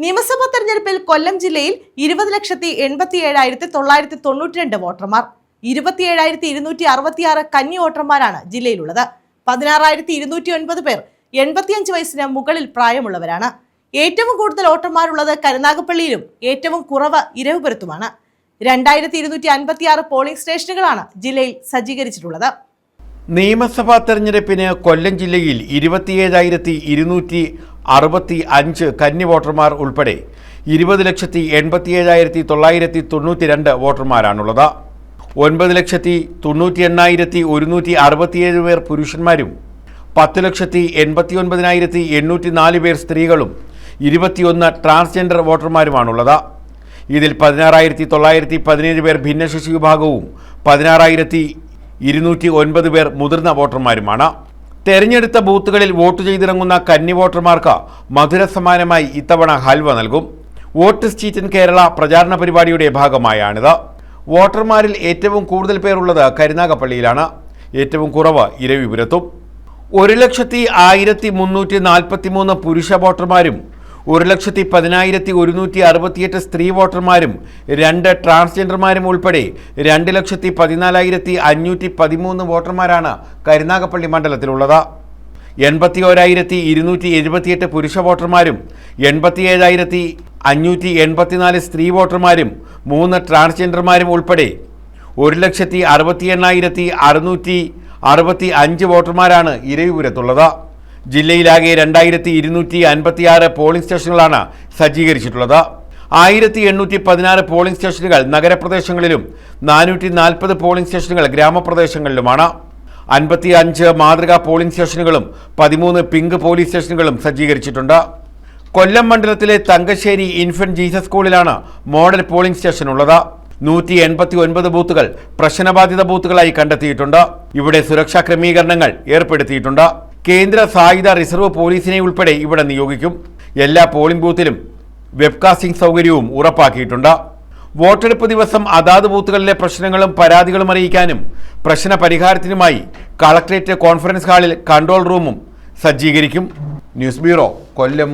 നിയമസഭാ തെരഞ്ഞെടുപ്പിൽ കൊല്ലം ജില്ലയിൽ 20,87,992 വോട്ടർമാർ, 27,266 കന്നി വോട്ടർമാരാണ് ജില്ലയിലുള്ളത്. 16,209 പേർ 85 വയസ്സിന് മുകളിൽ പ്രായമുള്ളവരാണ്. ഏറ്റവും കൂടുതൽ വോട്ടർമാരുള്ളത് കരുനാഗപ്പള്ളിയിലും ഏറ്റവും കുറവ് ഇരവിപുരത്തുമാണ്. 2,256 പോളിംഗ് സ്റ്റേഷനുകളാണ് ജില്ലയിൽ സജ്ജീകരിച്ചിട്ടുള്ളത്. നിയമസഭാ തെരഞ്ഞെടുപ്പിന് കൊല്ലം ജില്ലയിൽ 27,265 കന്നി വോട്ടർമാർ ഉൾപ്പെടെ 20,87,992 വോട്ടർമാരാണുള്ളത്. 9,98,167 പേർ പുരുഷന്മാരും 10,89,804 പേർ സ്ത്രീകളും 21 ട്രാൻസ്ജെൻഡർ വോട്ടർമാരുമാണുള്ളത്. ഇതിൽ 16,917 പേർ ഭിന്നശേഷി വിഭാഗവും 16,209 പേർ മുതിർന്ന വോട്ടർമാരുമാണ്. തെരഞ്ഞെടുത്ത ബൂത്തുകളിൽ വോട്ട് ചെയ്തിറങ്ങുന്ന കന്നി വോട്ടർമാർക്ക് മധുര സമ്മാനമായി ഇത്തവണ ഹൽവ നൽകും. വോട്ട് സ്ട്രീറ്റ് ഇൻ കേരള പ്രചാരണ പരിപാടിയുടെ ഭാഗമായാണിത്. വോട്ടർമാരിൽ ഏറ്റവും കൂടുതൽ പേരുള്ളത് കരുനാഗപ്പള്ളിയിലാണ്, ഏറ്റവും കുറവ് ഇരവിപുരത്തും. 1,01,343 പുരുഷ വോട്ടർമാരും 1,10,168 സ്ത്രീ വോട്ടർമാരും 2 ട്രാൻസ്ജെൻഡർമാരും ഉൾപ്പെടെ 2,14,513 വോട്ടർമാരാണ് കരുനാഗപ്പള്ളി മണ്ഡലത്തിലുള്ളത്. 81,278 പുരുഷ വോട്ടർമാരും 87,584 സ്ത്രീ വോട്ടർമാരും 3 ട്രാൻസ്ജെൻഡർമാരും ഉൾപ്പെടെ 1,60,68,665 വോട്ടർമാരാണ് ഇരവിപുരത്തുള്ളത്. ജില്ലയിലാകെ 2,256 പോളിംഗ് സ്റ്റേഷനുകളാണ് സജ്ജീകരിച്ചിട്ടുള്ളത്. 1,816 പോളിംഗ് സ്റ്റേഷനുകൾ നഗരപ്രദേശങ്ങളിലും 440 പോളിംഗ് സ്റ്റേഷനുകൾ ഗ്രാമപ്രദേശങ്ങളിലുമാണ്. 55 മാതൃകാ പോളിംഗ് സ്റ്റേഷനുകളും 13 പിങ്ക് പോലീസ് സ്റ്റേഷനുകളും സജ്ജീകരിച്ചിട്ടുണ്ട്. കൊല്ലം മണ്ഡലത്തിലെ തങ്കശ്ശേരി ഇൻഫന്റ് ജീസസ് സ്കൂളിലാണ് മോഡൽ പോളിംഗ് സ്റ്റേഷൻ ഉള്ളത്. 189 ബൂത്തുകൾ പ്രശ്നബാധിത ബൂത്തുകളായി കണ്ടെത്തിയിട്ടുണ്ട്. ഇവിടെ സുരക്ഷാ ക്രമീകരണങ്ങൾ ഏർപ്പെടുത്തിയിട്ടുണ്ട്. കേന്ദ്ര സായുധ റിസർവ് പോലീസിനെ ഉൾപ്പെടെ ഇവിടെ നിയോഗിക്കും. എല്ലാ പോളിംഗ് ബൂത്തിലും വെബ്കാസ്റ്റിംഗ് സൗകര്യവും ഉറപ്പാക്കിയിട്ടുണ്ട്. വോട്ടെടുപ്പ് ദിവസം അതാത് ബൂത്തുകളിലെ പ്രശ്നങ്ങളും പരാതികളും അറിയിക്കാനും പ്രശ്ന പരിഹാരത്തിനുമായി കളക്ടറേറ്റ് കോൺഫറൻസ് ഹാളിൽ കൺട്രോൾ റൂമും സജ്ജീകരിക്കും. ന്യൂസ് ബ്യൂറോ, കൊല്ലം.